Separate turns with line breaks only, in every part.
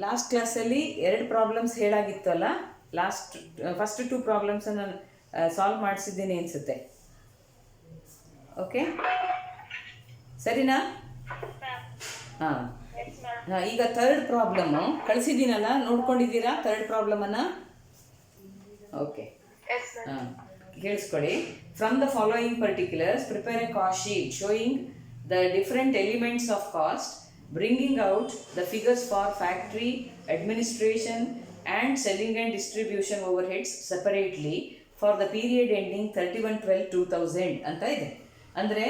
Last ಕ್ಲಾಸಲ್ಲಿ 2 problems ಹೇಳಾಗಿತ್ತಲ್ಲ. First 2 ಪ್ರಾಬ್ಲಮ್ಸನ್ನು ನಾನು solve ಮಾಡಿಸಿದ್ದೀನಿ ಅನಿಸುತ್ತೆ. ಓಕೆ, ಸರಿನಾ? ಹಾಂ, ಈಗ ಥರ್ಡ್ ಪ್ರಾಬ್ಲಮ್ಮು ಕಳಿಸಿದ್ದೀನಲ್ಲ, ನೋಡ್ಕೊಂಡಿದ್ದೀರಾ ಥರ್ಡ್ ಪ್ರಾಬ್ಲಮನ್ನು? ಓಕೆ, ಹಾಂ, ಕೇಳಿಸ್ಕೊಳ್ಳಿ. From the following particulars prepare A cost sheet showing the different elements of cost, bringing out the figures for factory, administration and selling and distribution overheads separately for the period ending 31/12/2000 ಅಂತ ಇದೆ. ಅಂದರೆ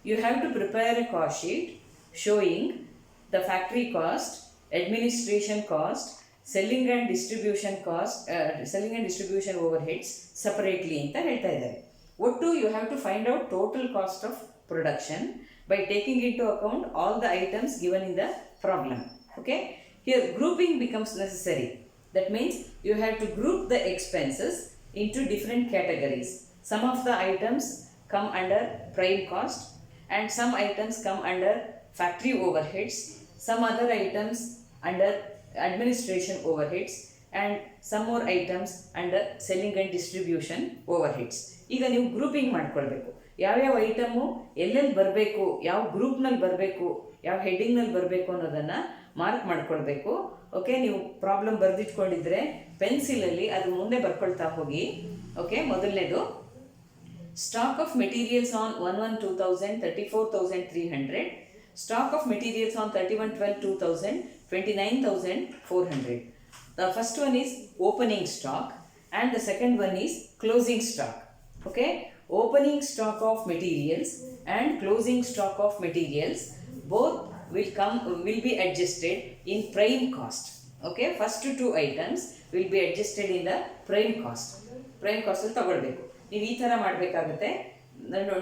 you have to prepare a cost sheet showing the factory cost, administration cost, selling and distribution cost, selling and distribution overheads separately ಅಂತ ಹೇಳ್ತಾ ಇದ್ದಾರೆ. ಒಟ್ಟು you have to find out total cost of production by taking into account all the items given in the problem. Okay, here grouping becomes necessary. That means you have to group the expenses into different categories. Some of the items come under prime cost and some items come under factory overheads, some other items under administration overheads and some more items under selling and distribution overheads. ಈಗ ನೀವು grouping ಮಾಡ್ಕೊಳ್ಬೇಕು. ಯಾವ್ಯಾವ item ಎಲ್ಲೆಲ್ಲಿ ಬರಬೇಕು, ಯಾವ ಗ್ರೂಪ್ನಲ್ಲಿ ಬರಬೇಕು, ಯಾವ ಹೆಡ್ಡಿಂಗ್ನಲ್ಲಿ ಬರಬೇಕು ಅನ್ನೋದನ್ನು ಮಾರ್ಕ್ ಮಾಡ್ಕೊಳ್ಬೇಕು. ಓಕೆ, ನೀವು ಪ್ರಾಬ್ಲಮ್ ಬರೆದಿಟ್ಕೊಂಡಿದ್ರೆ ಪೆನ್ಸಿಲಲ್ಲಿ ಅದು ಮುಂದೆ ಬರ್ಕೊಳ್ತಾ ಹೋಗಿ. ಓಕೆ, ಮೊದಲನೇದು stock of materials on 1/1/2000 34,300, stock of materials on 31/12/2000 29,400. The first one is opening stock and the second one is closing stock. Okay, opening stock of materials and closing stock of materials both will be adjusted in prime cost. Okay, first 2 items will be adjusted in the prime cost. Prime cost ಅಲ್ಲಿ ತಗೊಳ್ಬೇಕು. ನೀವು ಈ ಥರ ಮಾಡಬೇಕಾಗುತ್ತೆ.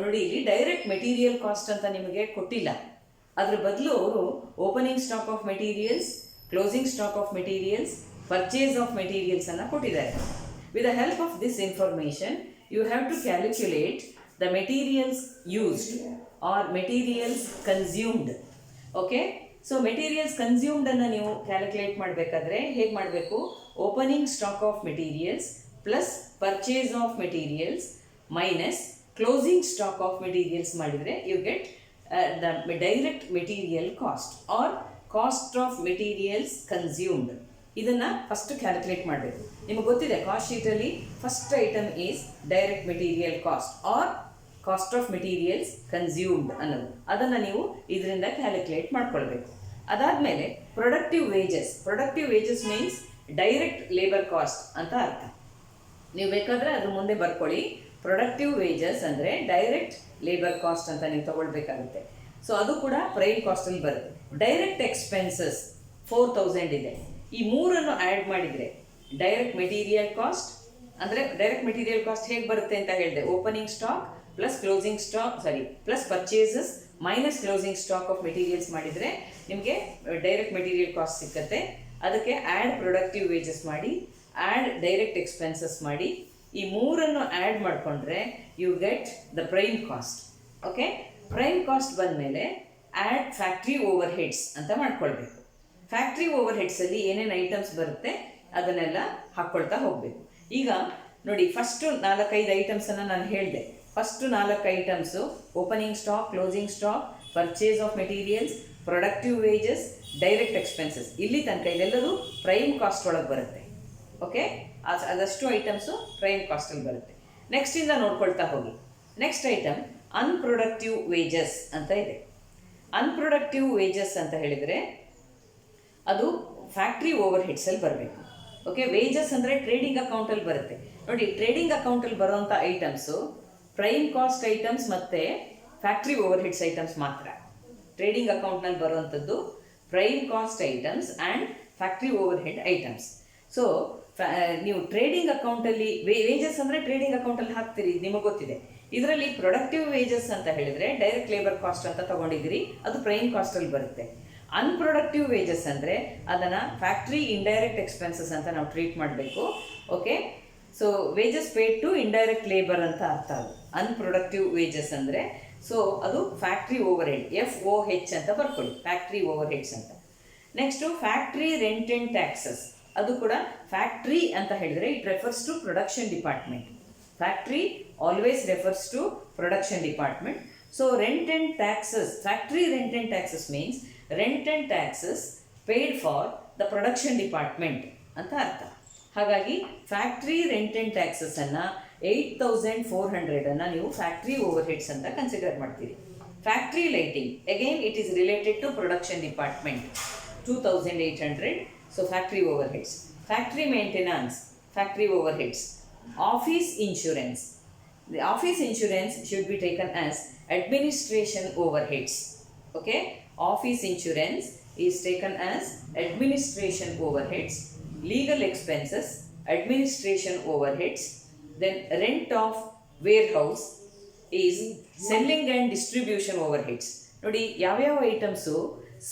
ನೋಡಿ, ಇಲ್ಲಿ direct material cost ಅಂತ ನಿಮಗೆ ಕೊಟ್ಟಿಲ್ಲ. ಅದ್ರ ಬದಲು ಅವರು opening stock of materials, closing stock of materials, purchase of materials ಅನ್ನು ಕೊಟ್ಟಿದ್ದಾರೆ. With the help of this information you have to calculate the materials used or materials consumed. Okay, so materials consumed ಅನ್ನು ನೀವು calculate ಮಾಡಬೇಕಾದ್ರೆ ಹೇಗೆ ಮಾಡಬೇಕು? Opening stock of materials plus purchase of materials minus closing stock of materials ಮಾಡಿದರೆ you get the direct material cost or cost of materials consumed. ಇದನ್ನು first calculate ಮಾಡಬೇಕು. ನಿಮಗೆ ಗೊತ್ತಿದೆ ಕಾಸ್ಟ್ ಶೀಟಲ್ಲಿ first item is direct material cost or cost of materials consumed ಅನ್ನೋದು. ಅದನ್ನು ನೀವು ಇದರಿಂದ ಕ್ಯಾಲ್ಕುಲೇಟ್ ಮಾಡ್ಕೊಳ್ಬೇಕು. ಅದಾದಮೇಲೆ productive wages means direct labour cost ಅಂತ ಅರ್ಥ. ನೀವು ಬೇಕಾದರೆ ಅದ್ರ ಮುಂದೆ ಬರ್ಕೊಳ್ಳಿ. ಪ್ರೊಡಕ್ಟಿವ್ ವೇಜಸ್ ಅಂದರೆ ಡೈರೆಕ್ಟ್ ಲೇಬರ್ ಕಾಸ್ಟ್ ಅಂತ ನೀವು ತಗೊಳ್ಬೇಕಾಗುತ್ತೆ. ಸೊ ಅದು ಕೂಡ ಪ್ರೈಮ್ ಕಾಸ್ಟಲ್ಲಿ ಬರುತ್ತೆ. ಡೈರೆಕ್ಟ್ ಎಕ್ಸ್ಪೆನ್ಸಸ್ 4,000 ಇದೆ. ಈ ಮೂರನ್ನು ಆ್ಯಡ್ ಮಾಡಿದರೆ ಡೈರೆಕ್ಟ್ ಮೆಟೀರಿಯಲ್ ಕಾಸ್ಟ್ ಅಂದರೆ ಡೈರೆಕ್ಟ್ ಮೆಟೀರಿಯಲ್ ಕಾಸ್ಟ್ ಹೇಗೆ ಬರುತ್ತೆ ಅಂತ ಹೇಳಿದೆ. Opening stock plus closing stock plus purchases minus closing stock of materials ಮಾಡಿದರೆ ನಿಮಗೆ ಡೈರೆಕ್ಟ್ ಮೆಟೀರಿಯಲ್ ಕಾಸ್ಟ್ ಸಿಕ್ಕತ್ತೆ. ಅದಕ್ಕೆ ಆ್ಯಡ್ ಪ್ರೊಡಕ್ಟಿವ್ ವೇಜಸ್ ಮಾಡಿ, ಆ್ಯಡ್ ಡೈರೆಕ್ಟ್ ಎಕ್ಸ್ಪೆನ್ಸಸ್ ಮಾಡಿ, ಈ ಮೂರನ್ನು ಆ್ಯಡ್ ಮಾಡಿಕೊಂಡ್ರೆ you get the prime cost. Okay, prime cost ಬಂದಮೇಲೆ ಆ್ಯಡ್ ಫ್ಯಾಕ್ಟ್ರಿ ಓವರ್ ಹೆಡ್ಸ್ ಅಂತ ಮಾಡ್ಕೊಳ್ಬೇಕು. ಫ್ಯಾಕ್ಟ್ರಿ ಓವರ್ ಹೆಡ್ಸಲ್ಲಿ ಏನೇನು ಐಟಮ್ಸ್ ಬರುತ್ತೆ ಅದನ್ನೆಲ್ಲ ಹಾಕ್ಕೊಳ್ತಾ ಹೋಗಬೇಕು. ಈಗ ನೋಡಿ, ಫಸ್ಟು 4-5 ಐಟಮ್ಸನ್ನು ನಾನು ಹೇಳಿದೆ. First 4 items opening stock, closing stock, purchase of materials, productive wages, direct expenses, ಇಲ್ಲಿ ತನಕ ಇದೆಲ್ಲದು ಪ್ರೈಮ್ ಕಾಸ್ಟ್ ಒಳಗೆ ಬರುತ್ತೆ. ಓಕೆ, ಅದಷ್ಟು ಐಟಮ್ಸು ಪ್ರೈಮ್ ಕಾಸ್ಟಲ್ಲಿ ಬರುತ್ತೆ. ನೆಕ್ಸ್ಟಿಂದ ನೋಡ್ಕೊಳ್ತಾ ಹೋಗಿ. ನೆಕ್ಸ್ಟ್ ಐಟಮ್ ಅನ್ಪ್ರೊಡಕ್ಟಿವ್ ವೇಜಸ್ ಅಂತ ಇದೆ. ಅನ್ಪ್ರೊಡಕ್ಟಿವ್ ವೇಜಸ್ ಅಂತ ಹೇಳಿದರೆ ಅದು ಫ್ಯಾಕ್ಟ್ರಿ ಓವರ್ ಹೆಡ್ಸಲ್ಲಿ ಬರಬೇಕು. ಓಕೆ, ವೇಜಸ್ ಅಂದರೆ ಟ್ರೇಡಿಂಗ್ ಅಕೌಂಟಲ್ಲಿ ಬರುತ್ತೆ. ನೋಡಿ, ಟ್ರೇಡಿಂಗ್ ಅಕೌಂಟಲ್ಲಿ ಬರೋವಂಥ ಐಟಮ್ಸು ಪ್ರೈಮ್ ಕಾಸ್ಟ್ ಐಟಮ್ಸ್ ಮತ್ತು ಫ್ಯಾಕ್ಟ್ರಿ ಓವರ್ ಹೆಡ್ಸ್ ಐಟಮ್ಸ್ ಮಾತ್ರ. ಟ್ರೇಡಿಂಗ್ ಅಕೌಂಟ್ನಲ್ಲಿ ಬರುವಂಥದ್ದು prime cost items and factory over head items. So ನೀವು ಟ್ರೇಡಿಂಗ್ ಅಕೌಂಟಲ್ಲಿ ವೇಜಸ್ ಅಂದರೆ ಟ್ರೇಡಿಂಗ್ ಅಕೌಂಟಲ್ಲಿ ಹಾಕ್ತೀರಿ, ನಿಮಗೆ ಗೊತ್ತಿದೆ. ಇದರಲ್ಲಿ ಪ್ರೊಡಕ್ಟಿವ್ ವೇಜಸ್ ಅಂತ ಹೇಳಿದರೆ ಡೈರೆಕ್ಟ್ ಲೇಬರ್ ಕಾಸ್ಟ್ ಅಂತ ತೊಗೊಂಡಿದ್ದೀರಿ, ಅದು ಪ್ರೈಮ್ ಕಾಸ್ಟಲ್ಲಿ ಬರುತ್ತೆ. ಅನ್ಪ್ರೊಡಕ್ಟಿವ್ ವೇಜಸ್ ಅಂದರೆ ಅದನ್ನು ಫ್ಯಾಕ್ಟ್ರಿ ಇಂಡೈರೆಕ್ಟ್ ಎಕ್ಸ್ಪೆನ್ಸಸ್ ಅಂತ ನಾವು ಟ್ರೀಟ್ ಮಾಡಬೇಕು. Okay, so wages paid to indirect labour ಅಂತ ಅರ್ಥ. ಅದು ಅನ್ಪ್ರೊಡಕ್ಟಿವ್ ವೇಜಸ್ ಅಂದರೆ ಸೊ ಅದು ಫ್ಯಾಕ್ಟ್ರಿ ಓವರ್ ಹೆಡ್, FOH ಅಂತ ಬರ್ಕೊಳ್ಳಿ, ಫ್ಯಾಕ್ಟ್ರಿ ಓವರ್ ಹೆಡ್ಸ್ ಅಂತ. Next factory rent and taxes. ಅದು ಕೂಡ ಫ್ಯಾಕ್ಟ್ರಿ ಅಂತ ಹೇಳಿದರೆ it refers to production department. Factory always refers to production department. So rent and taxes, factory rent and taxes means rent and taxes paid for the production department ಅಂತ ಅರ್ಥ. ಹಾಗಾಗಿ factory rent and ಟ್ಯಾಕ್ಸಸನ್ನು 8,400 ನೀವು factory overheads ಅಂತ consider ಮಾಡ್ತೀರಿ. Factory lighting again it is related to production department, 2,800. So factory overheads. Factory maintenance, factory overheads. Office insurance, the office insurance should be taken as administration overheads. Okay, office insurance is taken as administration overheads. Legal expenses, administration overheads. Then rent of warehouse is selling and distribution overheads. ನೋಡಿ ಯಾವ್ಯಾವ items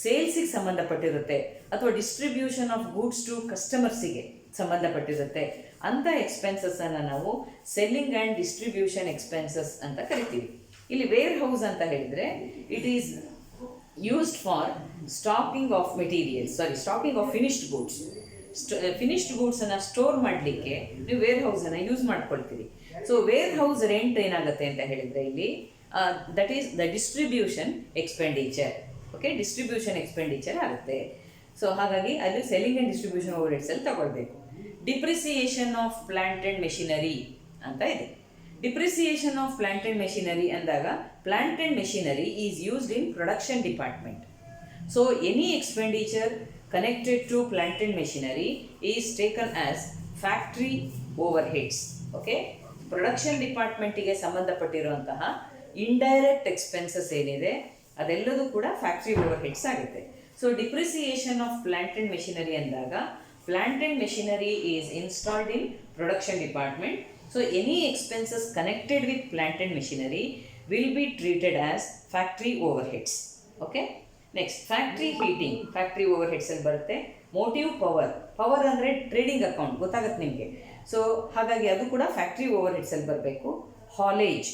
ಸೇಲ್ಸಿಗೆ ಸಂಬಂಧಪಟ್ಟಿರುತ್ತೆ ಅಥವಾ distribution of goods to ಕಸ್ಟಮರ್ಸಿಗೆ ಸಂಬಂಧಪಟ್ಟಿರುತ್ತೆ ಅಂಥ ಎಕ್ಸ್ಪೆನ್ಸಸ್ಸನ್ನು ನಾವು selling and distribution expenses ಅಂತ ಕರಿತೀವಿ. ಇಲ್ಲಿ wear house ಅಂತ ಹೇಳಿದರೆ it is used for stocking of materials, stocking of finished goods. Finished ಗೂಡ್ಸನ್ನು ಸ್ಟೋರ್ ಮಾಡಲಿಕ್ಕೆ ನೀವು ವೇರ್ ಹೌಸನ್ನು ಯೂಸ್ ಮಾಡ್ಕೊಳ್ತೀರಿ. ಸೊ ವೇರ್ ಹೌಸ್ ರೆಂಟ್ ಏನಾಗುತ್ತೆ ಅಂತ ಹೇಳಿದರೆ ಇಲ್ಲಿ that is the distribution expenditure. Okay, distribution expenditure ಆಗುತ್ತೆ. ಸೊ ಹಾಗಾಗಿ ಅದು ಸೆಲ್ಲಿಂಗ್ ಆ್ಯಂಡ್ ಡಿಸ್ಟ್ರಿಬ್ಯೂಷನ್ ಓವರ್ ಹೆಡ್ಸಲ್ಲಿ ತಗೊಳ್ಬೇಕು. Depreciation of plant and machinery ಅಂತ ಇದೆ. Depreciation of plant and machinery ಅಂದಾಗ plant and machinery is used in production department. So any expenditure connected to plant and machinery is taken as factory overheads. Okay, production ಡಿಪಾರ್ಟ್ಮೆಂಟಿಗೆ ಸಂಬಂಧಪಟ್ಟಿರುವಂತಹ indirect expenses ಏನಿದೆ ಅದೆಲ್ಲದೂ ಕೂಡ factory overheads ಆಗುತ್ತೆ. So depreciation of plant and machinery ಅಂದಾಗ plant and machinery is installed in production department. So any expenses connected with plant and machinery will be treated as factory overheads. Okay, next factory heating, factory overheads ಅಲ್ಲಿ ಬರುತ್ತೆ. motive power ಅಂದರೆ trading account ಗೊತ್ತಾಗುತ್ತೆ ನಿಮಗೆ. So ಹಾಗಾಗಿ ಅದು ಕೂಡ factory over heads ಅಲ್ಲಿ ಬರಬೇಕು. ಹಾಲೇಜ್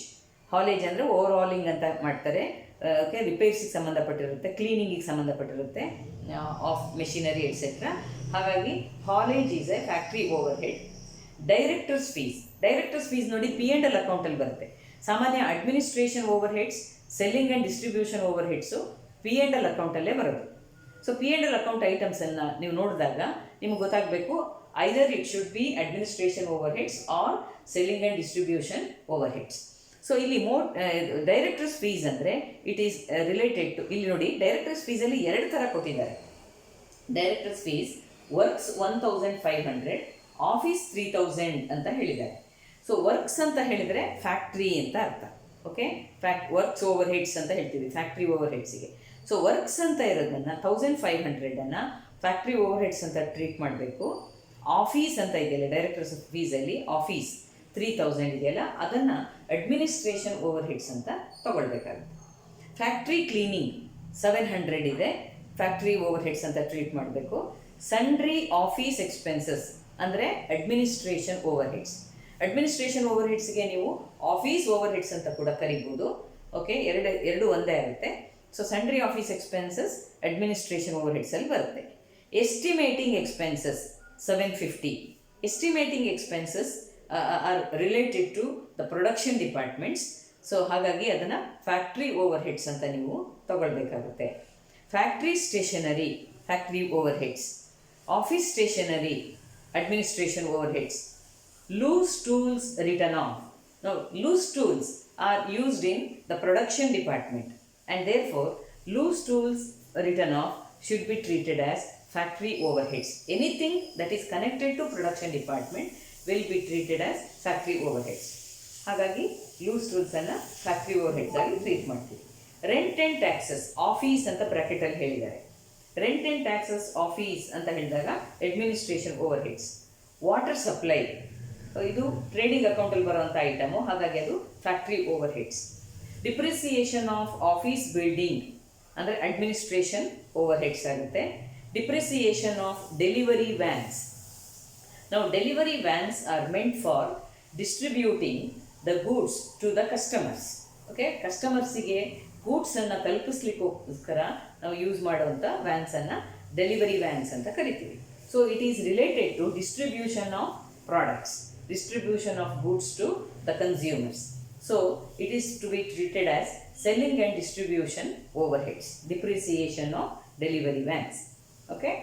ಅಂದರೆ ಓವರ್ ಹಾಲಿಂಗ್ ಅಂತ ಮಾಡ್ತಾರೆ. ಓಕೆ, ರಿಪೇರ್ಸಿಗೆ ಸಂಬಂಧಪಟ್ಟಿರುತ್ತೆ, ಕ್ಲೀನಿಂಗಿಗೆ ಸಂಬಂಧಪಟ್ಟಿರುತ್ತೆ ಆಫ್ ಮೆಷಿನರಿ ಎಟ್ಸೆಟ್ರಾ. ಹಾಗಾಗಿ haulage is a factory overhead. Directors fees ನೋಡಿ P&L ಅಕೌಂಟಲ್ಲಿ ಬರುತ್ತೆ. ಸಾಮಾನ್ಯ administration overheads, selling and distribution overheads P&L ಅಕೌಂಟಲ್ಲೇ ಬರೋದು. ಸೊ P&L ಅಕೌಂಟ್ ಐಟಮ್ಸನ್ನು ನೀವು ನೋಡಿದಾಗ ನಿಮ್ಗೆ ಗೊತ್ತಾಗಬೇಕು either it should be administration overheads or selling and distribution overheads. So ಇಲ್ಲಿ ಡೈರೆಕ್ಟರ್ಸ್ ಫೀಸ್ ಅಂದರೆ ಇಟ್ ಈಸ್ ರಿಲೇಟೆಡ್ ಟು, ಇಲ್ಲಿ ನೋಡಿ ಡೈರೆಕ್ಟರ್ಸ್ ಫೀಸಲ್ಲಿ 2 ಥರ ಕೊಟ್ಟಿದ್ದಾರೆ. ಡೈರೆಕ್ಟರ್ಸ್ ಫೀಸ್ ವರ್ಕ್ಸ್ 1,500, ಆಫೀಸ್ 3,000 ಅಂತ ಹೇಳಿದ್ದಾರೆ. ಸೊ ವರ್ಕ್ಸ್ ಅಂತ ಹೇಳಿದರೆ ಫ್ಯಾಕ್ಟ್ರಿ ಅಂತ ಅರ್ಥ. ಓಕೆ, ವರ್ಕ್ಸ್ ಓವರ್ ಹೆಡ್ಸ್ ಅಂತ ಹೇಳ್ತೀವಿ ಫ್ಯಾಕ್ಟ್ರಿ ಓವರ್ ಹೆಡ್ಸಿಗೆ. ಸೊ ವರ್ಕ್ಸ್ ಅಂತ ಇರೋದನ್ನು 1,500 ಫ್ಯಾಕ್ಟ್ರಿ ಓವರ್ ಹೆಡ್ಸ್ ಅಂತ ಟ್ರೀಟ್ ಮಾಡಬೇಕು. ಆಫೀಸ್ ಅಂತ ಇದೆಯಲ್ಲ ಡೈರೆಕ್ಟರ್ಸ್ ಫೀಸಲ್ಲಿ, ಆಫೀಸ್ 3,000 ಇದೆಯಲ್ಲ ಅದನ್ನು ಅಡ್ಮಿನಿಸ್ಟ್ರೇಷನ್ ಓವರ್ ಹೆಡ್ಸ್ ಅಂತ ತಗೊಳ್ಬೇಕಾಗುತ್ತೆ. ಫ್ಯಾಕ್ಟ್ರಿ ಕ್ಲೀನಿಂಗ್ 700 ಇದೆ, ಫ್ಯಾಕ್ಟ್ರಿ ಓವರ್ ಹೆಡ್ಸ್ ಅಂತ ಟ್ರೀಟ್ ಮಾಡಬೇಕು. ಸನ್ಡ್ರಿ ಆಫೀಸ್ ಎಕ್ಸ್ಪೆನ್ಸಸ್ ಅಂದರೆ ಅಡ್ಮಿನಿಸ್ಟ್ರೇಷನ್ ಓವರ್ ಹೆಡ್ಸ್. ಅಡ್ಮಿನಿಸ್ಟ್ರೇಷನ್ ಓವರ್ ಹೆಡ್ಸ್ಗೆ ನೀವು ಆಫೀಸ್ ಓವರ್ ಹೆಡ್ಸ್ ಅಂತ ಕೂಡ ಕರಿಬೋದು. ಓಕೆ, ಎರಡು ಒಂದೇ ಆಗುತ್ತೆ. So sundry office expenses administration ಓವರ್ ಹೆಡ್ಸಲ್ಲಿ ಬರುತ್ತೆ. Estimating expenses 750. Estimating expenses are related to the production departments. So ಹಾಗಾಗಿ ಅದನ್ನು ಫ್ಯಾಕ್ಟ್ರಿ ಓವರ್ ಹೆಡ್ಸ್ ಅಂತ ನೀವು ತಗೊಳ್ಬೇಕಾಗುತ್ತೆ. Factory stationery factory overheads. Office stationery administration overheads. Loose tools written off. Now, loose tools are used in the production department and therefore loose tools written off should be treated as factory overheads. Anything that is connected to production department will be treated as factory overheads. ಹಾಗಾಗಿ loose ಟೂಲ್ಸನ್ನು factory overheads ಆಗಿ treat ಮಾಡ್ತೀವಿ. Rent and taxes office ಅಂತ ಬ್ರ್ಯಾಕೆಟಲ್ಲಿ ಹೇಳಿದ್ದಾರೆ. Rent and taxes office ಅಂತ ಹೇಳಿದಾಗ administration overheads. Water supply ಇದು ಟ್ರೇಡಿಂಗ್ ಅಕೌಂಟಲ್ಲಿ ಬರುವಂಥ ಐಟಮು, ಹಾಗಾಗಿ ಅದು factory overheads. Depreciation of office building ಅಂದರೆ ಅಡ್ಮಿನಿಸ್ಟ್ರೇಷನ್ ಓವರ್ ಹೆಡ್ಸ್ ಆಗುತ್ತೆ. Depreciation of delivery vans. ನಾವು delivery vans are meant for distributing the goods to the customers. Okay, ಕಸ್ಟಮರ್ಸಿಗೆ ಗೂಡ್ಸನ್ನು ತಲುಪಿಸ್ಲಿಕ್ಕೋಸ್ಕರ ನಾವು ಯೂಸ್ ಮಾಡುವಂಥ ವ್ಯಾನ್ಸನ್ನು ಡೆಲಿವರಿ ವ್ಯಾನ್ಸ್ ಅಂತ ಕರಿತೀವಿ. So it is related to distribution of products, distribution of goods to the consumers. So it is to be treated as selling and distribution overheads, depreciation of delivery vans. Okay,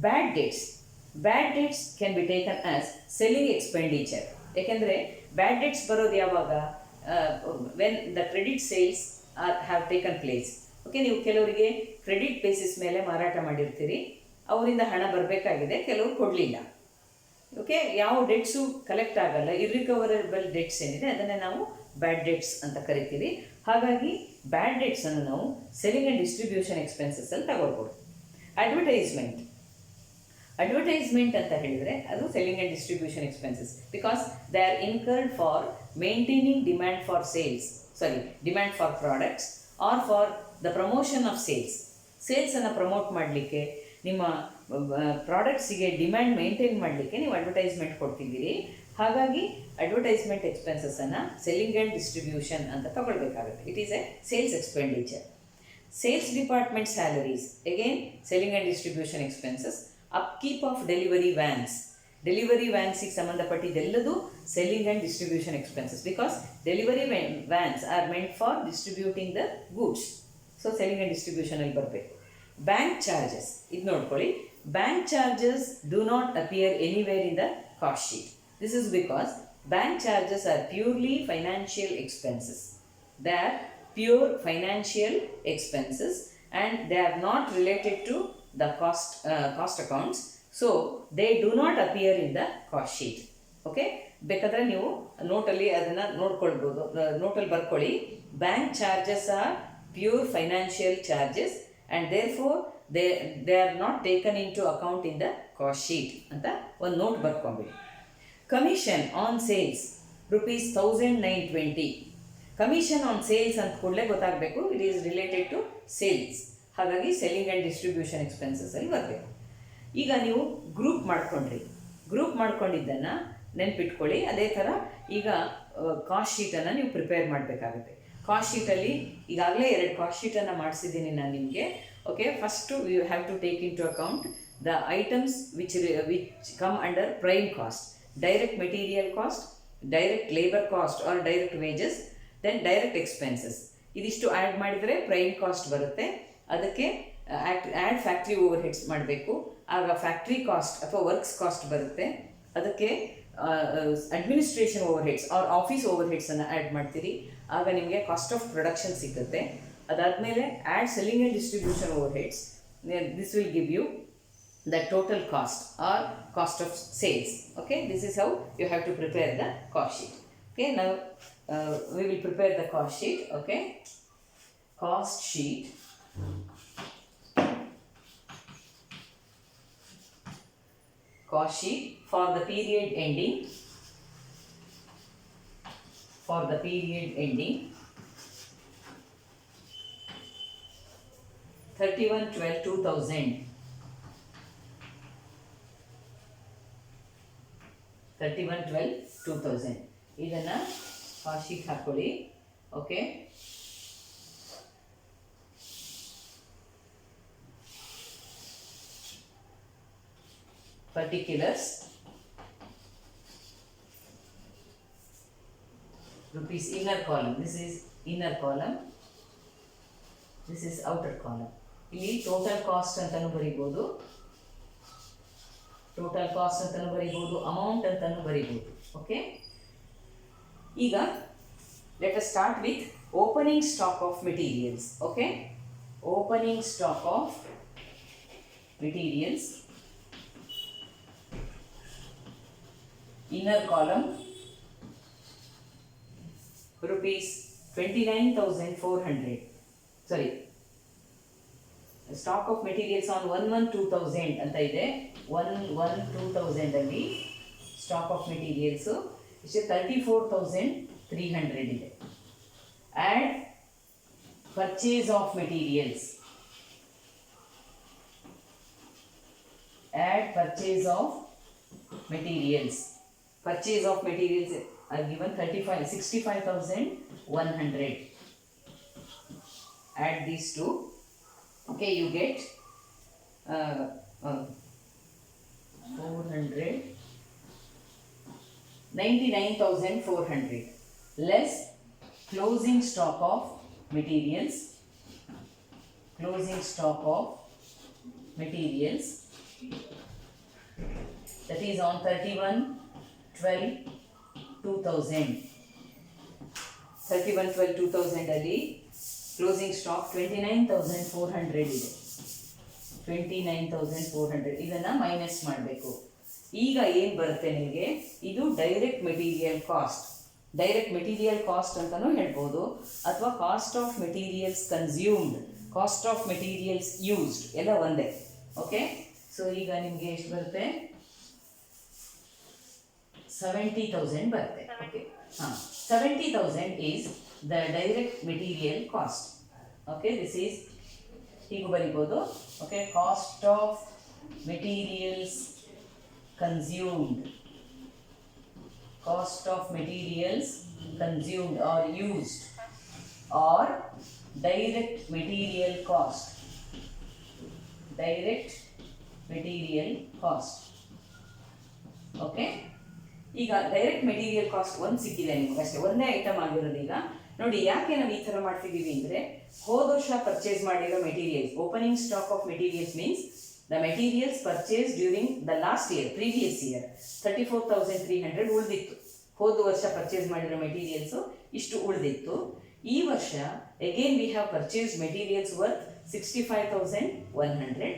bad debts can be taken as selling expenditure. ಯಾಕೆಂದರೆ ಬ್ಯಾಡ್ dates ಬರೋದು ಯಾವಾಗ? When the credit sales have taken place. Okay, ನೀವು ಕೆಲವರಿಗೆ credit basis ಮೇಲೆ ಮಾರಾಟ ಮಾಡಿರ್ತೀರಿ, ಅವರಿಂದ ಹಣ ಬರಬೇಕಾಗಿದೆ, ಕೆಲವರು ಕೊಡಲಿಲ್ಲ. ಓಕೆ, ಯಾವ ಡೆಟ್ಸು ಕಲೆಕ್ಟ್ ಆಗಲ್ಲ, ಇರ್ರಿಕವರಬಲ್ ಡೆಟ್ಸ್ ಏನಿದೆ ಅದನ್ನೇ ನಾವು ಬ್ಯಾಡ್ ಡೆಟ್ಸ್ ಅಂತ ಕರಿತೀವಿ. ಹಾಗಾಗಿ ಬ್ಯಾಡ್ ಡೆಟ್ಸನ್ನು ನಾವು ಸೆಲ್ಲಿಂಗ್ ಆ್ಯಂಡ್ ಡಿಸ್ಟ್ರಿಬ್ಯೂಷನ್ ಎಕ್ಸ್ಪೆನ್ಸಸ್ ಅಲ್ಲಿ ತಗೊಳ್ಬೋದು. ಅಡ್ವರ್ಟೈಸ್ಮೆಂಟ್ ಅಂತ ಹೇಳಿದರೆ ಅದು selling and distribution expenses, because they are incurred for maintaining demand for products or for the promotion of ಸೇಲ್ಸನ್ನು ಪ್ರಮೋಟ್ ಮಾಡಲಿಕ್ಕೆ, ನಿಮ್ಮ ಪ್ರಾಡಕ್ಟ್ಸಿಗೆ ಡಿಮ್ಯಾಂಡ್ ಮೇಂಟೈನ್ ಮಾಡಲಿಕ್ಕೆ ನೀವು ಅಡ್ವರ್ಟೈಸ್ಮೆಂಟ್ ಕೊಡ್ತಿದ್ದೀರಿ. ಹಾಗಾಗಿ ಅಡ್ವರ್ಟೈಸ್ಮೆಂಟ್ ಎಕ್ಸ್ಪೆನ್ಸಸ್ಸನ್ನು ಸೆಲ್ಲಿಂಗ್ ಆ್ಯಂಡ್ ಡಿಸ್ಟ್ರಿಬ್ಯೂಷನ್ ಅಂತ ತಗೊಳ್ಬೇಕಾಗುತ್ತೆ. It is a sales expenditure. Sales department salaries, again selling and distribution expenses. Upkeep of delivery ವ್ಯಾನ್ಸಿಗೆ ಸಂಬಂಧಪಟ್ಟಿದ್ದೆಲ್ಲದು selling and distribution expenses, because delivery vans are meant for distributing the goods. So selling and ಡಿಸ್ಟ್ರಿಬ್ಯೂಷನಲ್ಲಿ ಬರಬೇಕು. Bank charges, ಇದು ನೋಡ್ಕೊಳ್ಳಿ. Bank charges do not appear anywhere in the cost sheet. This is because bank charges are purely financial expenses. They are pure financial expenses and they are not related to the cost accounts. So they do not appear in the cost sheet. Okay? ಬೇಕಾದರೆ ನೀವು ನೋಟಲ್ಲಿ ಅದನ್ನು ನೋಡ್ಕೊಳ್ಬೋದು, ನೋಟಲ್ಲಿ ಬರ್ಕೊಳ್ಳಿ. Bank charges are pure financial charges and therefore they are not taken into account in the cost sheet ಅಂತ ಒಂದು note ಬರ್ಕೊಂಬಿಡಿ. Commission on sales ₹1920. Commission on sales ಅಂತ ಕೂಡಲೇ ಗೊತ್ತಾಗಬೇಕು, it is related to sales. ಹಾಗಾಗಿ ಸೆಲ್ಲಿಂಗ್ ಆ್ಯಂಡ್ ಡಿಸ್ಟ್ರಿಬ್ಯೂಷನ್ ಎಕ್ಸ್ಪೆನ್ಸಸ್ಸಲ್ಲಿ ಬರಬೇಕು. ಈಗ ನೀವು ಗ್ರೂಪ್ ಮಾಡ್ಕೊಂಡಿದ್ದನ್ನು ನೆನ್ಪಿಟ್ಕೊಳ್ಳಿ. ಅದೇ ಥರ ಈಗ ಕಾಸ್ಟ್ ಶೀಟನ್ನು ನೀವು ಪ್ರಿಪೇರ್ ಮಾಡಬೇಕಾಗುತ್ತೆ. ಕಾಸ್ಟ್ ಶೀಟಲ್ಲಿ ಈಗಾಗಲೇ 2 ಕಾಸ್ಟ್ ಶೀಟನ್ನು ಮಾಡಿಸಿದ್ದೀನಿ ನಾನು ನಿಮಗೆ. Okay, first you have to take into account the items which come under prime cost, direct material cost, direct labor cost or direct wages, then direct expenses. ಇದಿಷ್ಟು add ಮಾಡಿದರೆ prime cost ಬರುತ್ತೆ. ಅದಕ್ಕೆ add factory overheads ಮಾಡಬೇಕು, ಆಗ factory cost ಅಥವಾ works cost ಬರುತ್ತೆ. ಅದಕ್ಕೆ administration overheads or office ಓವರ್ ಹೆಡ್ಸನ್ನು ಆ್ಯಡ್ ಮಾಡ್ತೀರಿ, ಆಗ ನಿಮಗೆ ಕಾಸ್ಟ್ ಆಫ್ ಪ್ರೊಡಕ್ಷನ್ ಸಿಗುತ್ತೆ. ಅದಾದಮೇಲೆ add selling and distribution overheads. This will give you the total cost or cost of sales. Okay, this is how you have to prepare the cost sheet. Okay, now we will prepare the cost sheet. Okay, cost sheet. Cost sheet for the period ending 31/12/2000. 31/12/2000 ಇದನ್ನು cost sheet ಹಾಕ್ಕೊಳ್ಳಿ. Okay, particulars rupees inner column. This is inner column, this is outer column. ಇಲ್ಲಿ total cost ಅಂತಲೂ ಬರೀಬೋದು, total cost ಅಂತಲೂ ಬರೀಬೋದು, amount ಅಂತಲೂ ಬರೀಬೋದು. Okay, ಈಗ let us start with opening stock of materials. Okay, opening stock of materials, inner column ₹29,400. Sorry, stock of materials on 1/1/2000 ಅಂತ ಇದೆ. 1/1/2000 ಅಲ್ಲಿ stock of materials ಇಷ್ಟೇ 34,300 ಇದೆ. Add purchase of materials, purchase of materials are given 65,100. add these two. Okay, you get 99,400 less closing stock of materials, that is on 31/12/2000. 31/12/2000 ಅಲ್ಲಿ closing stock 29,400 ಇದೆ. 29,400 ಇದನ್ನ minus ಮಾಡಬೇಕು. ಈಗ ಏನು ಬರುತ್ತೆ ನಿಮಗೆ, ಇದು direct material cost. Direct material cost ಅಂತಲೂ ಹೇಳ್ಬೋದು, ಅಥವಾ cost of materials consumed, cost of materials used ಎಲ್ಲ ಒಂದೇ. ಓಕೆ, ಸೊ ಈಗ ನಿಮಗೆ ಎಷ್ಟು ಬರುತ್ತೆ? 70,000 ಬರುತ್ತೆ. Okay, 70,000 is the direct material cost. Okay, this is ಹೀಗೂ ಬರಿಬೋದು. Okay, cost of materials consumed, cost of materials consumed or used, or direct material cost, okay. ಈಗ ಡೈರೆಕ್ಟ್ ಮೆಟೀರಿಯಲ್ ಕಾಸ್ಟ್ ಒಂದು ಸಿಕ್ಕಿದೆ ನಿಮ್ಗೆ ಅಷ್ಟೇ, ಒಂದೇ ಐಟಮ್ ಆಗಿರೋದು. ಈಗ ನೋಡಿ, ಯಾಕೆ ನಾವು ಈ ಥರ ಮಾಡ್ತಿದ್ದೀವಿ ಅಂದರೆ, ಹೋದ ವರ್ಷ ಪರ್ಚೇಸ್ ಮಾಡಿರೋ materials, opening stock of materials means the materials purchased during the last year, previous year, 34,300 ಉಳಿದಿತ್ತು. ಹೋದ ವರ್ಷ ಪರ್ಚೇಸ್ ಮಾಡಿರೋ ಮೆಟೀರಿಯಲ್ಸು ಇಷ್ಟು ಉಳಿದಿತ್ತು. ಈ ವರ್ಷ again we have purchased materials worth 65,100.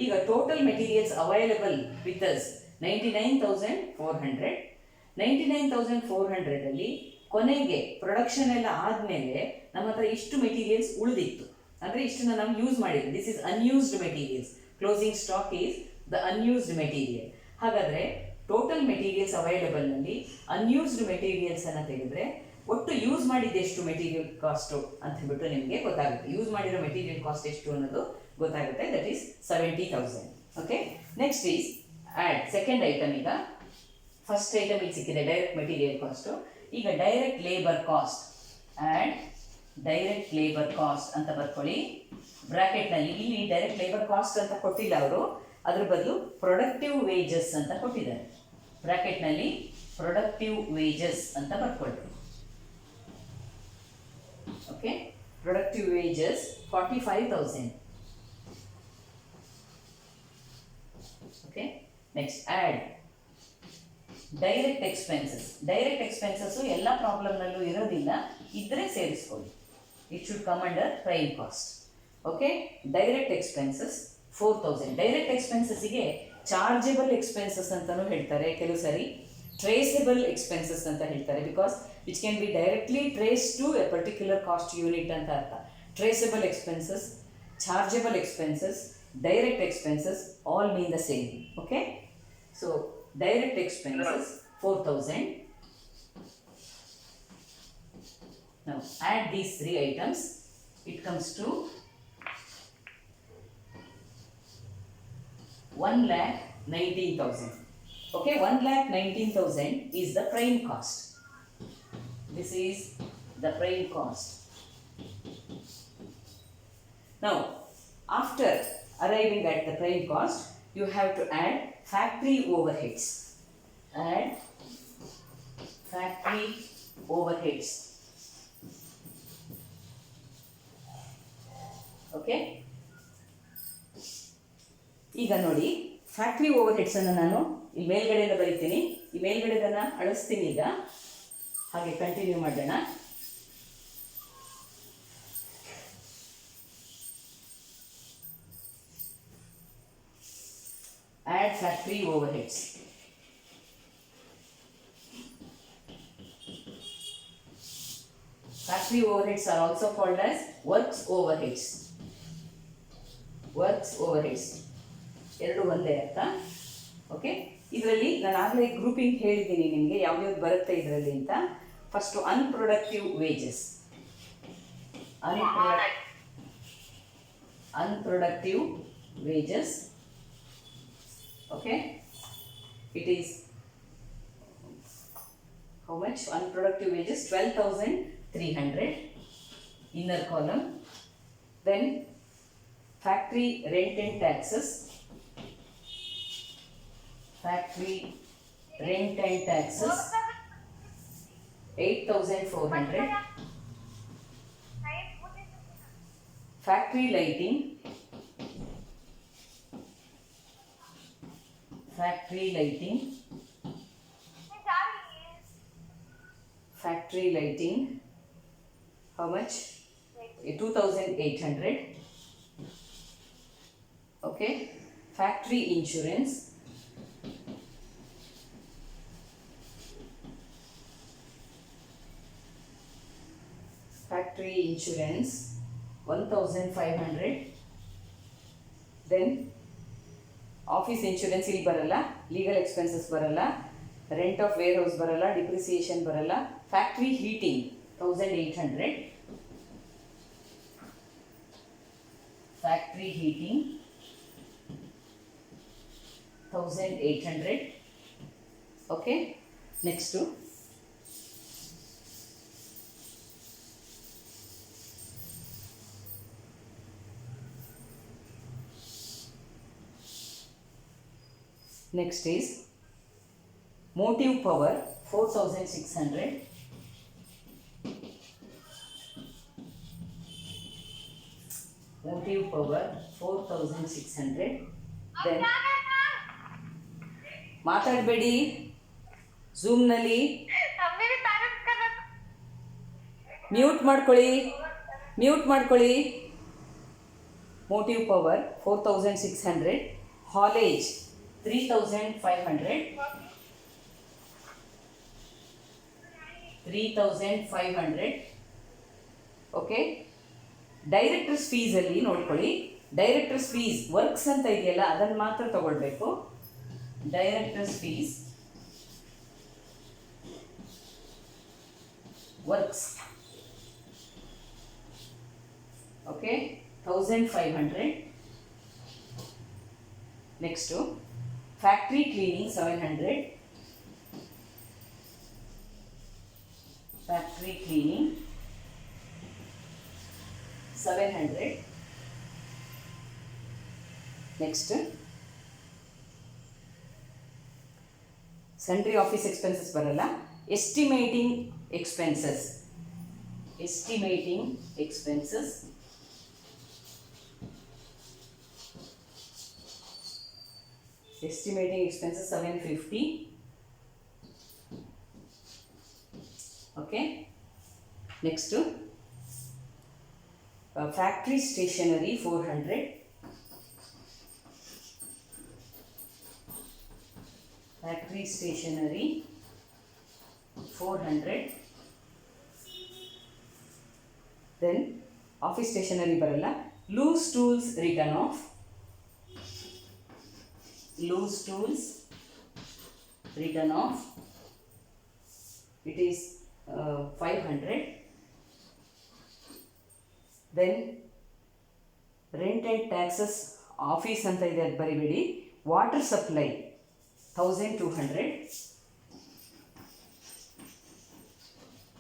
ಈಗ total materials available with us 99,400. 99,400 ಅಲ್ಲಿ ಕೊನೆಗೆ ಪ್ರೊಡಕ್ಷನ್ ಎಲ್ಲ ಆದಮೇಲೆ ನಮ್ಮ ಹತ್ರ ಇಷ್ಟು ಮೆಟೀರಿಯಲ್ಸ್ ಉಳಿದಿತ್ತು, ಅಂದರೆ ಇಷ್ಟನ್ನು ನಾವು ಯೂಸ್ ಮಾಡಿದ್ವಿ. This is unused materials. Closing stock is the unused material. ಹಾಗಾದರೆ ಟೋಟಲ್ ಮೆಟೀರಿಯಲ್ಸ್ ಅವೈಲಬಲ್ ನಲ್ಲಿ ಅನ್ಯೂಸ್ಡ್ ಮೆಟೀರಿಯಲ್ಸ್ ಅನ್ನು ತೆಗೆದ್ರೆ ಒಟ್ಟು ಯೂಸ್ ಮಾಡಿದ ಎಷ್ಟು ಮೆಟೀರಿಯಲ್ ಕಾಸ್ಟು ಅಂತ ಹೇಳ್ಬಿಟ್ಟು ನಿಮಗೆ ಗೊತ್ತಾಗುತ್ತೆ. ಯೂಸ್ ಮಾಡಿರೋ ಮೆಟೀರಿಯಲ್ ಕಾಸ್ಟ್ ಎಷ್ಟು ಅನ್ನೋದು ಗೊತ್ತಾಗುತ್ತೆ. That is 70,000. Okay, next is add second item. ಈಗ ಫಸ್ಟ್ ಐಟಮ್ ಇಲ್ಲಿ ಸಿಕ್ಕಿದೆ ಡೈರೆಕ್ಟ್ ಮೆಟೀರಿಯಲ್ ಕಾಸ್ಟು. ಈಗ direct labour cost, add direct labour cost ಅಂತ ಬರ್ಕೊಳ್ಳಿ ಬ್ರಾಕೆಟ್ನಲ್ಲಿ. ಇಲ್ಲಿ ಡೈರೆಕ್ಟ್ ಲೇಬರ್ ಕಾಸ್ಟ್ ಅಂತ ಕೊಟ್ಟಿಲ್ಲ ಅವರು, ಅದ್ರ ಬದಲು ಪ್ರೊಡಕ್ಟಿವ್ ವೇಜಸ್ ಅಂತ ಕೊಟ್ಟಿದ್ದಾರೆ. ಬ್ರಾಕೆಟ್ನಲ್ಲಿ ಪ್ರೊಡಕ್ಟಿವ್ ವೇಜಸ್ ಅಂತ ಬರ್ಕೊಳ್ಳಿ. Okay, productive wages 45,000. Okay, next add direct expenses. Direct expenses ಎಲ್ಲ ಪ್ರಾಬ್ಲಮ್ನಲ್ಲೂ ಇರೋದಿಲ್ಲ, ಇದ್ದರೆ ಸೇರಿಸ್ಕೊಳ್ಳಿ. It should come under prime cost. Okay, direct expenses 4,000. Direct ಎಕ್ಸ್ಪೆನ್ಸಸ್ಸಿಗೆ ಚಾರ್ಜೆಬಲ್ ಎಕ್ಸ್ಪೆನ್ಸಸ್ ಅಂತಲೂ ಹೇಳ್ತಾರೆ, ಕೆಲವು ಸರಿ ಟ್ರೇಸಬಲ್ ಎಕ್ಸ್ಪೆನ್ಸಸ್ ಅಂತ ಹೇಳ್ತಾರೆ. Because which can be directly trace to a particular cost unit ಅಂತ ಅರ್ಥ. Traceable expenses, chargeable expenses, direct expenses all mean the same. Okay, so direct expenses 4,000. Now add these three items, it comes to 1,19,000. Okay, 1,19,000 is the prime cost. This is the prime cost. Now, after arriving at the prime cost, you have to add factory overheads. Add factory overheads. Okay, ಈಗ ನೋಡಿ factory over ಹೆಡ್ಸನ್ನು ನಾನು ಈ ಮೇಲ್ಗಡೆಯಿಂದ ಬರಿತೀನಿ. ಈ ಮೇಲ್ಗಡೆದನ್ನು ಅಳಿಸ್ತೀನಿ. ಈಗ ಹಾಗೆ continue ಮಾಡೋಣ. Add factory over heads. Factory overheads are also called as works overheads. Works over heads ಎರಡು ಒಂದೇ ಅರ್ಥ. ಓಕೆ, ಇದರಲ್ಲಿ ನಾನು ಆಗಲೇ ಗ್ರೂಪಿಂಗ್ ಹೇಳಿದ್ದೀನಿ ನಿಮಗೆ ಯಾವ್ಯಾವ್ದು ಬರುತ್ತೆ ಇದರಲ್ಲಿ ಅಂತ. First unproductive wages. Unproductive wages. Okay, it is how much? Unproductive wages 12,300 inner column. Then factory rent and taxes Factory rent and taxes 8,400. Factory lighting, factory lighting, factory lighting, how much? 2,800. Okay. Factory insurance, factory insurance 1,500. Then office insurance ಇಲ್ಲಿ ಬರಲ್ಲ, legal expenses ಬರಲ್ಲ, rent of warehouse ಬರಲ್ಲ, depreciation ಬರಲ್ಲ. Factory heating 1,800. Factory heating 1,800. Okay. Next to next is motive power 4,600. Motive power 4,600. Then ಮಾತಾಡಬೇಡಿ ಝೂಮ್ನಲ್ಲಿ, mute ಮಾಡ್ಕೊಳ್ಳಿ. Motive power 4,600. ಹಾಲೇಜ್ 3,500. 3,500. Okay. Directors ಫೀಸಲ್ಲಿ ನೋಡ್ಕೊಳ್ಳಿ, directors fees works ಅಂತ ಇದೆಯಲ್ಲ ಅದನ್ನು ಮಾತ್ರ ತಗೊಳ್ಬೇಕು. Director's fees, works, okay, 1,500. Next to factory cleaning 700. Factory cleaning 700. Next sundry office expenses ಬರಲ್ಲ. Estimating expenses 750. Okay. Next factory stationery 400. Factory stationery 400. Then office stationery ಬರಲ್ಲ. Loose tools written off. Loose tools written off. It is 500. Then rent and taxes office ಅಂತ ಇದೆ ಅದು ಬರಿಬೇಡಿ. Water supply 1,200.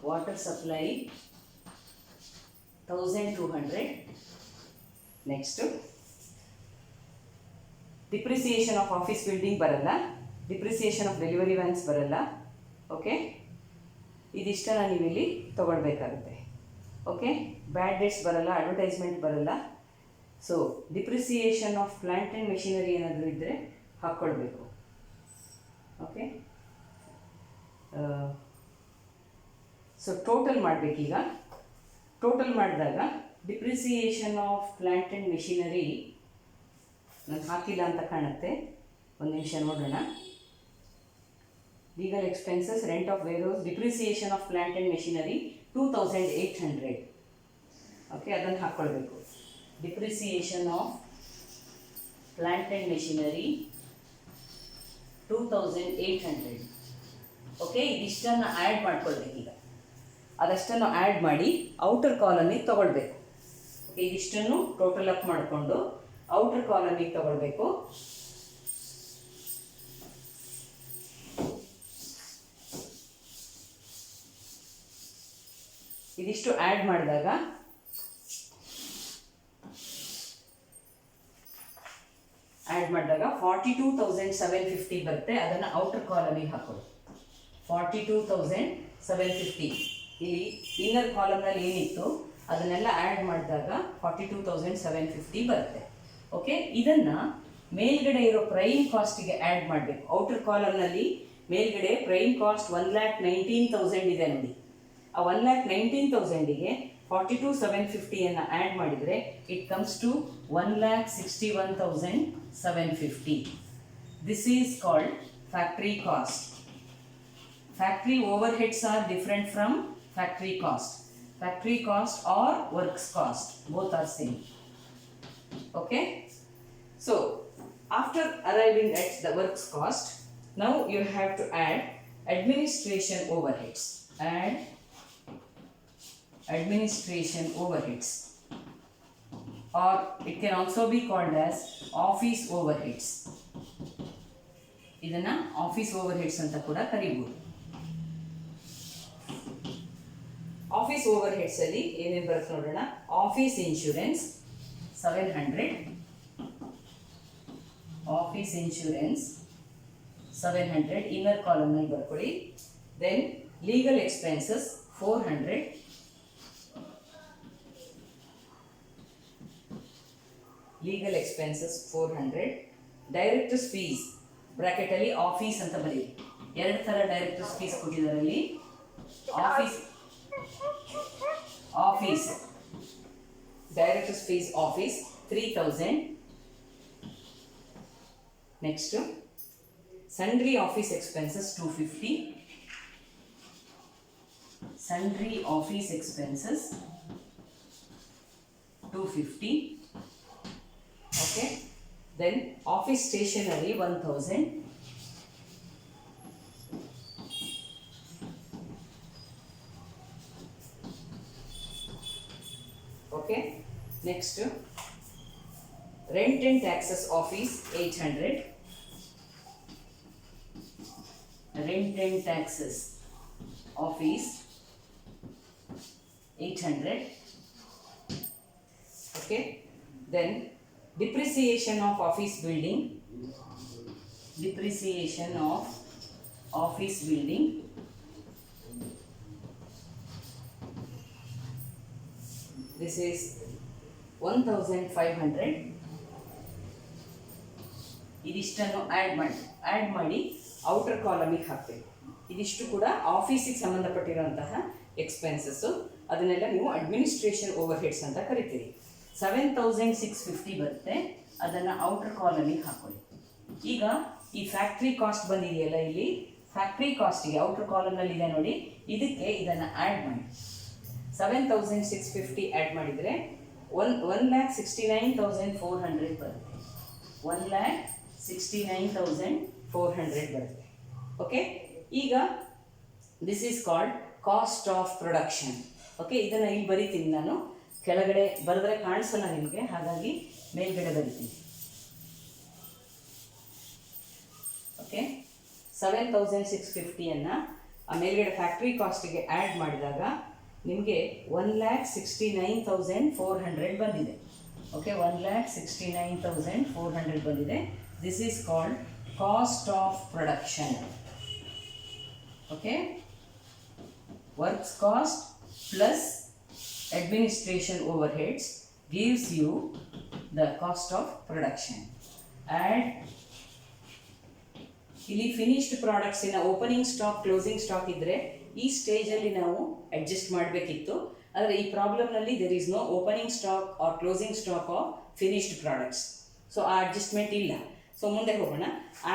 Water supply 1,200. Next depreciation of office building ಬರಲ್ಲ, depreciation of delivery vans ಬರಲ್ಲ. Okay, ಇದಿಷ್ಟನ್ನು ನೀವು ಇಲ್ಲಿ ತಗೊಳ್ಬೇಕಾಗುತ್ತೆ. ಓಕೆ, ಬ್ಯಾಡ್ ಡೇಟ್ಸ್ ಬರಲ್ಲ, ಅಡ್ವರ್ಟೈಸ್ಮೆಂಟ್ ಬರಲ್ಲ. So depreciation of plant and machinery ಏನಾದರೂ ಇದ್ದರೆ ಹಾಕ್ಕೊಳ್ಬೇಕು. ಓಕೆ, ಸೊ ಟೋಟಲ್ ಮಾಡಬೇಕೀಗ. ಟೋಟಲ್ ಮಾಡಿದಾಗ depreciation of plant and machinery ನಾನು ಹಾಕಿಲ್ಲ ಅಂತ ಕಾಣುತ್ತೆ, ಒಂದು ನಿಮಿಷ ನೋಡೋಣ. Legal expenses, rent of warehouse, depreciation of plant and machinery 2,800. Okay, ಅದನ್ನು ಹಾಕ್ಕೊಳ್ಬೇಕು. Depreciation of plant and machinery 2,800. Okay, ಇದಿಷ್ಟನ್ನು ಆ್ಯಡ್ ಮಾಡ್ಕೊಳ್ಬೇಕೀಗ. ಅದಷ್ಟನ್ನು ಆ್ಯಡ್ ಮಾಡಿ ಔಟರ್ ಕಾಲಮಿಗೆ ತೊಗೊಳ್ಬೇಕು. ಓಕೆ, ಇದಿಷ್ಟನ್ನು ಟೋಟಲ್ ಅಪ್ ಮಾಡಿಕೊಂಡು ಔಟರ್ ಕಾಲಮಿಗೆ ತೊಗೊಳ್ಬೇಕು. ಇದಿಷ್ಟು ಆ್ಯಡ್ ಮಾಡಿದಾಗ 42,750 ಬರುತ್ತೆ, ಅದನ್ನು ಔಟರ್ ಕಾಲಮಿಗೆ ಹಾಕೊಳ್ಳಿ. 42,750 ಇಲ್ಲಿ ಇನ್ನರ್ ಕಾಲಮ್ನಲ್ಲಿ ಏನಿತ್ತು ಅದನ್ನೆಲ್ಲ ಆ್ಯಡ್ ಮಾಡಿದಾಗ 42,750 ಬರುತ್ತೆ. ಓಕೆ, ಇದನ್ನು ಮೇಲ್ಗಡೆ ಇರೋ ಪ್ರೈಮ್ ಕಾಸ್ಟಿಗೆ ಆ್ಯಡ್ ಮಾಡಬೇಕು. ಔಟರ್ ಕಾಲಮ್ನಲ್ಲಿ ಮೇಲ್ಗಡೆ ಪ್ರೈಮ್ ಕಾಸ್ಟ್ 1,19,000 ಇದೆ ನೋಡಿ. ಆ 1,19,000ಗೆ 42,750 ಆ್ಯಡ್ ಮಾಡಿದರೆ it comes to 1,61,750. This is called factory cost. Factory overheads are different from factory cost. Factory cost or works cost, both are same. Okay, so after arriving at the works cost, now you have to add administration overheads. Add administration overheads, or it can also be called as office overheads. ಇದನ್ನ office overheads ಅಂತ ಕೂಡ ಕರೀಬಹುದು. Office over heads ಅಲ್ಲಿ ಏನೇನು ಬರುತ್ತೆ ನೋಡೋಣ. Office insurance 700, office insurance 700 inner ಕಾಲಮ್ನಲ್ಲಿ ಬರ್ಕೊಳ್ಳಿ. Then legal expenses 400, legal expenses 400. Directors fees ಬ್ರಾಕೆಟಲ್ಲಿ ಆಫೀಸ್ ಅಂತ ಬರೀರಿ. ಎರಡು ಥರ ಡೈರೆಕ್ಟರ್ಸ್ ಫೀಸ್ ಕೊಟ್ಟಿದ್ದಾರಲ್ಲಿ. Office directors fees office 3,000. Next sundry office expenses 250, sundry office expenses 250. Okay, then office stationery 1,000. Okay, next rent and taxes office 800, rent and taxes office 800. Okay, then depreciation of office building, depreciation of office building this is 1,500. ಇದಿಷ್ಟನ್ನು add ಮಾಡಿ outer ಕಾಲಮಿಗೆ ಹಾಕಬೇಕು. ಇದಿಷ್ಟು ಕೂಡ ಆಫೀಸಿಗೆ ಸಂಬಂಧಪಟ್ಟಿರುವಂತಹ expenses. ಅದನ್ನೆಲ್ಲ ನೀವು administration overheads ಅಂತ ಕರಿತೀರಿ. 7,650 ಬರುತ್ತೆ, ಅದನ್ನು ಔಟರ್ ಕಾಲಮಿಗೆ ಹಾಕೊಳ್ಳಿ. ಈಗ ಈ ಫ್ಯಾಕ್ಟ್ರಿ ಕಾಸ್ಟ್ ಬಂದಿದೆಯಲ್ಲ, ಇಲ್ಲಿ ಫ್ಯಾಕ್ಟ್ರಿ ಕಾಸ್ಟಿಗೆ ಔಟರ್ ಕಾಲಮ್ನಲ್ಲಿ ಇದೆ ನೋಡಿ, ಇದಕ್ಕೆ ಇದನ್ನು ಆ್ಯಡ್ ಮಾಡಿ. 7,650 ಆ್ಯಡ್ ಮಾಡಿದರೆ 1,69,400 ಬರುತ್ತೆ. 1,69,400 ಬರುತ್ತೆ. ಓಕೆ, ಈಗ this is called cost of production. Okay, ಇದನ್ನು ಇಲ್ಲಿ ಬರಿತೀನಿ ನಾನು. ಕೆಳಗಡೆ ಬರೆದ್ರೆ ಕಾಣಿಸಲ್ಲ ನಿಮಗೆ, ಹಾಗಾಗಿ ಮೇಲ್ಗಡೆ ಬರಿತೀನಿ. ಓಕೆ, 7,650 ಆ ಮೇಲ್ಗಡೆ ಫ್ಯಾಕ್ಟ್ರಿ ಕಾಸ್ಟಿಗೆ ಆ್ಯಡ್ ಮಾಡಿದಾಗ ನಿಮಗೆ 1,69,400 ಬಂದಿದೆ. ಓಕೆ, 1,69,400 ಬಂದಿದೆ. This is called cost of production. Okay, works cost plus administration overheads gives you the cost of production. Add ಇಲ್ಲಿ ಫಿನಿಶ್ಡ್ ಪ್ರಾಡಕ್ಟ್ಸಿನ ಓಪನಿಂಗ್ ಸ್ಟಾಕ್ ಕ್ಲೋಸಿಂಗ್ ಸ್ಟಾಕ್ ಇದ್ದರೆ ಈ ಸ್ಟೇಜಲ್ಲಿ ನಾವು ಅಡ್ಜಸ್ಟ್ ಮಾಡಬೇಕಿತ್ತು. ಆದರೆ ಈ ಪ್ರಾಬ್ಲಮ್ನಲ್ಲಿ there is no opening stock or closing stock of finished products. So ಆ ಅಡ್ಜಸ್ಟ್ಮೆಂಟ್ ಇಲ್ಲ. ಸೊ ಮುಂದೆ ಹೋಗೋಣ.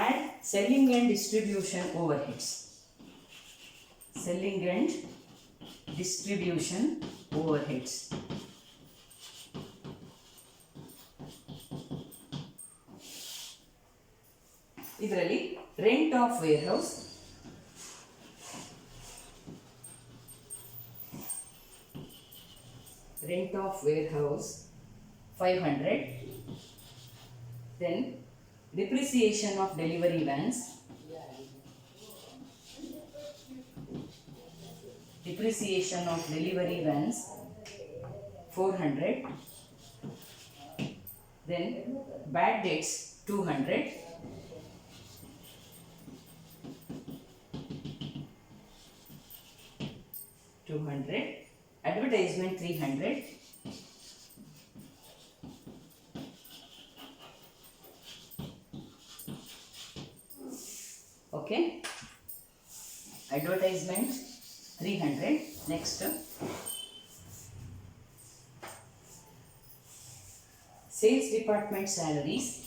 Add selling and distribution overheads. Selling and distribution overheads. ಇದರಲ್ಲಿ rent of warehouse, rent of warehouse 500. Then depreciation of delivery vans, depreciation of delivery vans 400. Then bad debts 200. 200, advertisement 300, okay, advertisement 300. Next, sales department salaries,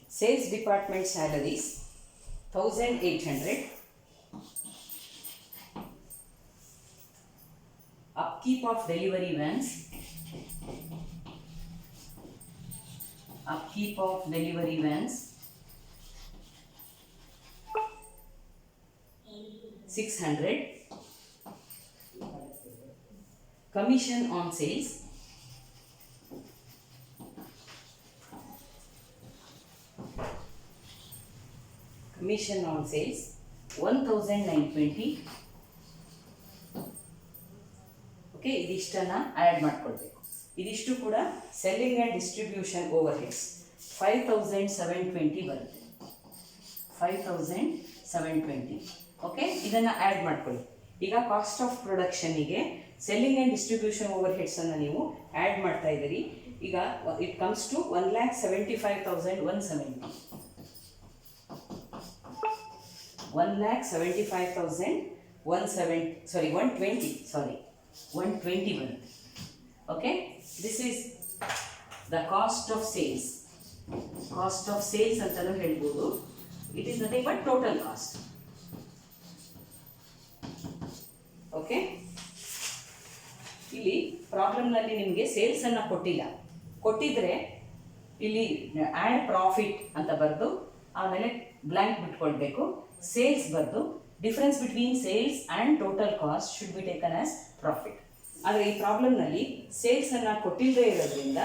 sales department salaries 1800, upkeep of delivery vans, upkeep of delivery vans 600, commission on sales commission on sales 1920. Okay, ಇದಿಷ್ಟನ್ನು add ಮಾಡ್ಕೊಳ್ಬೇಕು. ಇದಿಷ್ಟು ಕೂಡ selling and distribution overheads 5720 ಬರುತ್ತೆ. 5720. Okay, ಇದನ್ನು add ಮಾಡ್ಕೊಳ್ಳಿ. ಈಗ cost of ಪ್ರೊಡಕ್ಷನಿಗೆ selling and distribution ಓವರ್ ಹೆಡ್ಸನ್ನು ನೀವು ಆ್ಯಡ್ ಮಾಡ್ತಾ ಇದ್ದೀರಿ. ಈಗ ಇಟ್ ಕಮ್ಸ್ ಟು 1,75,170. 120 ಬರುತ್ತೆ. Okay, this is the cost of sales. Cost of sales ಅಂತಲೂ ಹೇಳ್ಬೋದು. It is nothing but total cost. Okay, ಇಲ್ಲಿ ಪ್ರಾಬ್ಲಮ್ನಲ್ಲಿ ನಿಮಗೆ ಸೇಲ್ಸನ್ನು ಕೊಟ್ಟಿದ್ರೆ ಇಲ್ಲಿ ಆ್ಯಡ್ ಪ್ರಾಫಿಟ್ ಅಂತ ಬರೆದು ಆಮೇಲೆ ಬ್ಲ್ಯಾಂಕ್ ಬಿಟ್ಕೊಳ್ಬೇಕು. ಸೇಲ್ಸ್ ಬರೆದು difference between sales and total cost should be taken as profit. ಆದರೆ ಈ ಪ್ರಾಬ್ಲಮ್ನಲ್ಲಿ ಸೇಲ್ಸನ್ನು ಕೊಟ್ಟಿಲ್ಲದೆ ಇರೋದ್ರಿಂದ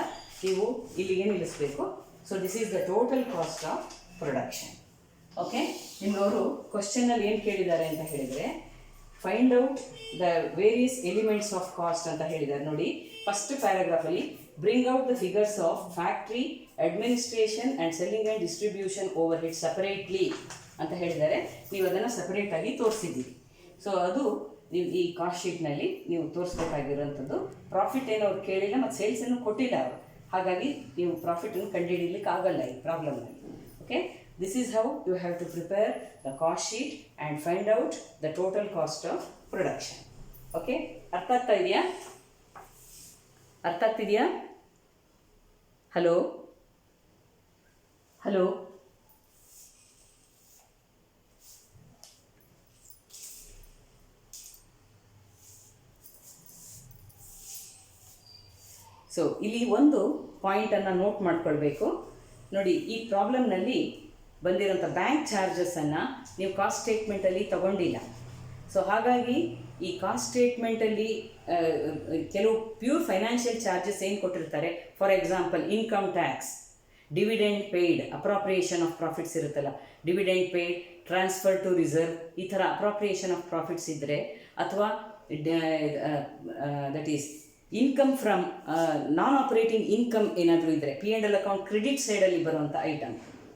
ನೀವು ಇಲ್ಲಿಗೆ ನಿಲ್ಲಿಸಬೇಕು. So this is the total cost of production. Okay, ನಿಮ್ಮವರು ಕ್ವಶನಲ್ಲಿ ಏನು ಕೇಳಿದ್ದಾರೆ ಅಂತ ಹೇಳಿದರೆ, find out the various elements of cost ಅಂತ ಹೇಳಿದ್ದಾರೆ. ನೋಡಿ, ಫಸ್ಟ್ ಪ್ಯಾರಾಗ್ರಾಫಲ್ಲಿ bring out the figures of factory, administration and selling and distribution overhead separately ಅಂತ ಹೇಳಿದ್ದಾರೆ. ನೀವು ಅದನ್ನು ಸಪರೇಟಾಗಿ ತೋರಿಸಿದ್ದೀರಿ. ಸೊ ಅದು ನೀವು ಈ ಕಾಸ್ಟ್ ಶೀಟ್ನಲ್ಲಿ ನೀವು ತೋರಿಸ್ಬೇಕಾಗಿರೋಂಥದ್ದು. ಪ್ರಾಫಿಟ್ ಏನೋ ಅವ್ರು ಕೇಳಿಲ್ಲ ಮತ್ತು ಸೇಲ್ಸನ್ನು ಕೊಟ್ಟಿಲ್ಲ ಅವರು, ಹಾಗಾಗಿ ನೀವು ಪ್ರಾಫಿಟನ್ನು ಕಂಡುಹಿಡಿಯಲಿಕ್ಕೆ ಆಗಲ್ಲ ಈ ಪ್ರಾಬ್ಲಮ್ನಲ್ಲಿ. Okay, this is how you have to prepare the cost sheet and find out the total cost of production. Okay, ಅರ್ಥ ಆಗ್ತಿದೆಯಾ? ಹಲೋ ಹಲೋ ಸೊ ಇಲ್ಲಿ ಒಂದು ಪಾಯಿಂಟನ್ನು ನೋಟ್ ಮಾಡ್ಕೊಳ್ಬೇಕು. ನೋಡಿ, ಈ ಪ್ರಾಬ್ಲಮ್ನಲ್ಲಿ ಬಂದಿರೋಂಥ ಬ್ಯಾಂಕ್ ಚಾರ್ಜಸನ್ನು ನೀವು ಕಾಸ್ಟ್ ಸ್ಟೇಟ್ಮೆಂಟಲ್ಲಿ ತಗೊಂಡಿಲ್ಲ. ಸೊ ಹಾಗಾಗಿ ಈ ಕಾಸ್ಟ್ ಸ್ಟೇಟ್ಮೆಂಟಲ್ಲಿ ಕೆಲವು ಪ್ಯೂರ್ ಫೈನಾನ್ಷಿಯಲ್ ಚಾರ್ಜಸ್ ಏನು ಕೊಟ್ಟಿರ್ತಾರೆ, for example income tax, dividend paid, appropriation of profits ಇರುತ್ತಲ್ಲ, dividend paid, transfer to reserve, ಈ ಥರ ಅಪ್ರಾಪ್ರಿಯೇಷನ್ ಆಫ್ ಪ್ರಾಫಿಟ್ಸ್ ಇದ್ದರೆ, ಅಥವಾ that is income from non operating income ಏನಾದರೂ ಇದ್ದರೆ, P&L ಅಕೌಂಟ್ ಕ್ರೆಡಿಟ್ ಸೈಡಲ್ಲಿ ಬರುವಂಥ ಐಟಮ್,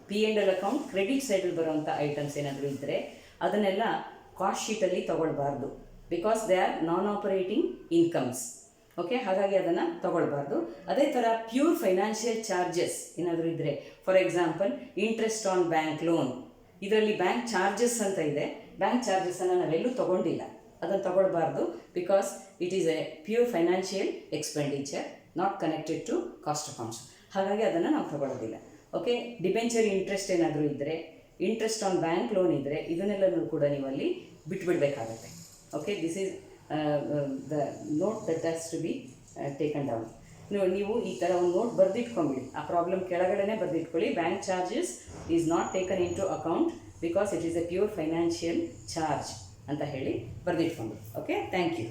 P&L ಅಕೌಂಟ್ ಕ್ರೆಡಿಟ್ ಸೈಡಲ್ಲಿ ಬರುವಂಥ ಐಟಮ್ಸ್ ಏನಾದರೂ ಇದ್ದರೆ ಅದನ್ನೆಲ್ಲ ಕಾಸ್ಟ್ ಶೀಟಲ್ಲಿ ತಗೊಳ್ಬಾರ್ದು. Because they are non operating incomes. Okay, ಹಾಗಾಗಿ ಅದನ್ನು ತಗೊಳ್ಬಾರ್ದು. ಅದೇ ಥರ ಪ್ಯೂರ್ ಫೈನಾನ್ಷಿಯಲ್ ಚಾರ್ಜಸ್ ಏನಾದರೂ ಇದ್ದರೆ, for example interest on bank loan, ಇದರಲ್ಲಿ ಬ್ಯಾಂಕ್ ಚಾರ್ಜಸ್ ಅಂತ ಇದೆ. ಬ್ಯಾಂಕ್ ಚಾರ್ಜಸನ್ನು ನಾವೆಲ್ಲೂ ತಗೊಂಡಿಲ್ಲ, ಅದನ್ನು ತಗೊಳ್ಬಾರ್ದು. Because it is a pure financial expenditure not connected to cost accounts, ಹಾಗಾಗಿ ಅದನ್ನು ನಾವು ತಗೊಳ್ಳೋದಿಲ್ಲ. ಓಕೆ, ಡಿಬೆಂಚರ್ ಇಂಟ್ರೆಸ್ಟ್ ಏನಾದರೂ ಇದ್ದರೆ, ಇಂಟ್ರೆಸ್ಟ್ ಆನ್ ಬ್ಯಾಂಕ್ ಲೋನ್ ಇದ್ದರೆ, ಇದನ್ನೆಲ್ಲನೂ ಕೂಡ ನೀವಲ್ಲಿ ಬಿಟ್ಬಿಡಬೇಕಾಗತ್ತೆ. Okay, this is the note that has to be taken down. ನೀವು ಈ ಥರ ಒಂದು ನೋಟ್ ಬರೆದಿಟ್ಕೊಂಬಿಡಿ. ಆ ಪ್ರಾಬ್ಲಮ್ ಕೆಳಗಡೆ ಬರೆದಿಟ್ಕೊಳ್ಳಿ. Bank charges is not taken into account because it is a pure financial charge ಅಂತ ಹೇಳಿ ಬರೆದಿಟ್ಕೊಂಡು. Okay, thank you.